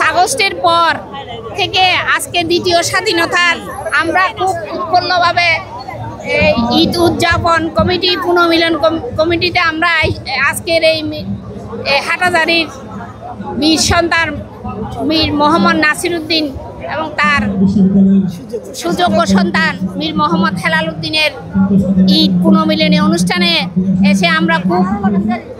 আগস্টের পর থেকে আজকে দ্বিতীয় স্বাধীনতার আমরা খুব উৎফুল্লভাবে ঈদ উদযাপন কমিটি পুনর্মিলন কমিটিতে আমরা আজকের এই হাটাজারির বীর সন্তান মীর মোহাম্মদ নাসিরউদ্দিন এবং তার সুযোগ্য সন্তান মীর মোহাম্মদ হেলাল উদ্দিনের ঈদ পুনর্মিলনী অনুষ্ঠানে এসে আমরা খুব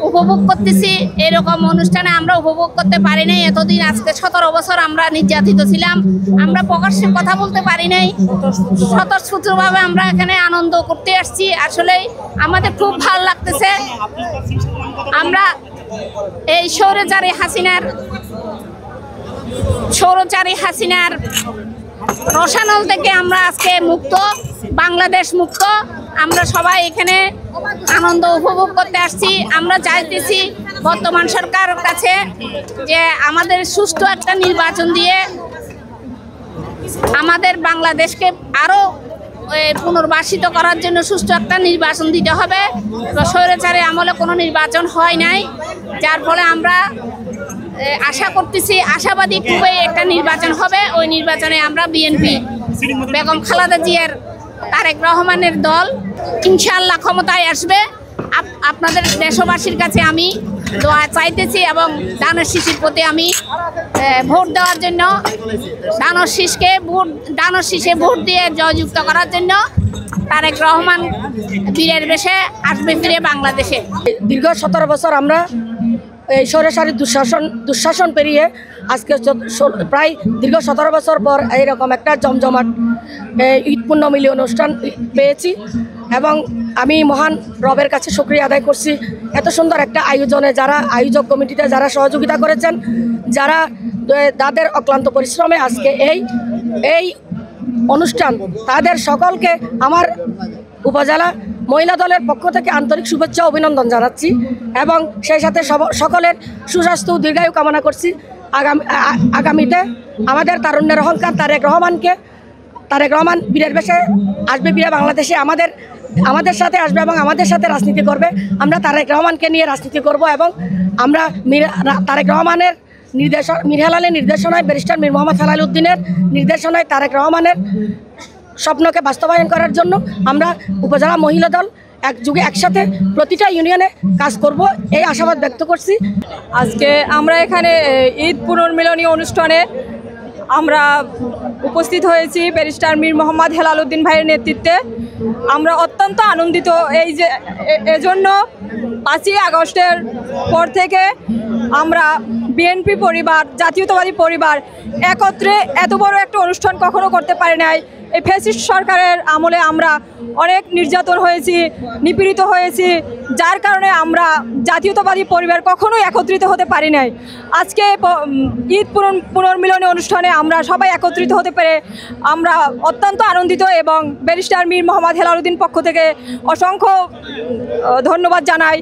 উপভোগ করতেছি। এরকম অনুষ্ঠানে আমরা উপভোগ করতে পারি নাই এতদিন। আজকে 17 বছর আমরা নির্যাতিত ছিলাম, আমরা প্রকাশ্যে কথা বলতে পারি নাই। স্বতঃস্ফূর্তভাবে আমরা এখানে আনন্দ করতে আসছি। আসলেই আমাদের খুব ভালো লাগতেছে। আমরা এই স্বৈরাচারী হাসিনার রসানল থেকে আমরা আজকে মুক্ত, বাংলাদেশ মুক্ত। আমরা সবাই এখানে আনন্দ উপভোগ করতে আসছি। আমরা চাইতেছি বর্তমান সরকারের কাছে যে আমাদের সুষ্ঠু একটা নির্বাচন দিয়ে আমাদের বাংলাদেশকে আরও পুনর্বাসিত করার জন্য সুষ্ঠু একটা নির্বাচন দিতে হবে। স্বৈরাচারী আমলে কোনো নির্বাচন হয় নাই, যার ফলে আমরা আশা করতেছি, আশাবাদী খুবই একটা নির্বাচন হবে। ওই নির্বাচনে আমরা বিএনপি বেগম খালেদা জিয়ার তারেক রহমানের দল ইনশাআল্লাহ ক্ষমতায় আসবে। আপনাদের দেশবাসীর কাছে আমি দোয়া চাইতেছি এবং দানের শীষের প্রতি আমি ভোট দেওয়ার জন্য, দানের শীষে ভোট দিয়ে জয়যুক্ত করার জন্য তারেক রহমান বীরের বেশে আসবে ফিরে বাংলাদেশে। দীর্ঘ 17 বছর আমরা এই স্বৈরাচারী দুঃশাসন পেরিয়ে আজকে প্রায় দীর্ঘ 17 বছর পর এইরকম একটা জমজমাট ঈদ পুনর্মিলনী অনুষ্ঠান পেয়েছি এবং আমি মহান রবের কাছে শুকরিয়া আদায় করছি এত সুন্দর একটা আয়োজনে যারা আয়োজক কমিটিতে যারা সহযোগিতা করেছেন, যারা তাদের অক্লান্ত পরিশ্রমে আজকে এই অনুষ্ঠান, তাদের সকলকে আমার উপজেলা মহিলা দলের পক্ষ থেকে আন্তরিক শুভেচ্ছা অভিনন্দন জানাচ্ছি এবং সেই সাথে সকলের সুস্বাস্থ্য দীর্ঘায়ু কামনা করছি। আগামীতে আমাদের তারুণ্যের অহংকার তারেক রহমান বীরের বেশে আসবে ফিরে বাংলাদেশে, আমাদের সাথে আসবে এবং আমাদের সাথে রাজনীতি করবে। আমরা তারেক রহমানকে নিয়ে রাজনীতি করব এবং আমরা তারেক রহমানের মীর হেলালের নির্দেশনায়, ব্যারিস্টার মীর মোহাম্মদ হেলাল উদ্দিনের নির্দেশনায় তারেক রহমানের স্বপ্নকে বাস্তবায়ন করার জন্য আমরা উপজেলা মহিলা দল একযোগে একসাথে প্রতিটা ইউনিয়নে কাজ করব, এই আশাবাদ ব্যক্ত করছি। আজকে আমরা এখানে ঈদ পুনর্মিলনী অনুষ্ঠানে আমরা উপস্থিত হয়েছি ব্যারিস্টার মীর মোহাম্মদ হেলাল উদ্দিন ভাইয়ের নেতৃত্বে। আমরা অত্যন্ত আনন্দিত এজন্য 5ই আগস্টের পর থেকে আমরা বিএনপি পরিবার, জাতীয়তাবাদী পরিবার একত্রে এত বড় একটা অনুষ্ঠান কখনো করতে পারি নাই। এই ফ্যাসিস্ট সরকারের আমলে আমরা অনেক নির্যাতন হয়েছি, নিপীড়িত হয়েছি, যার কারণে আমরা জাতীয়তাবাদী পরিবার কখনোই একত্রিত হতে পারি নাই। আজকে ঈদ পুনর্মিলনী অনুষ্ঠানে আমরা সবাই একত্রিত হতে পেরে আমরা অত্যন্ত আনন্দিত এবং ব্যারিস্টার মীর মোহাম্মদ হেলাল উদ্দিন পক্ষ থেকে অসংখ্য ধন্যবাদ জানাই।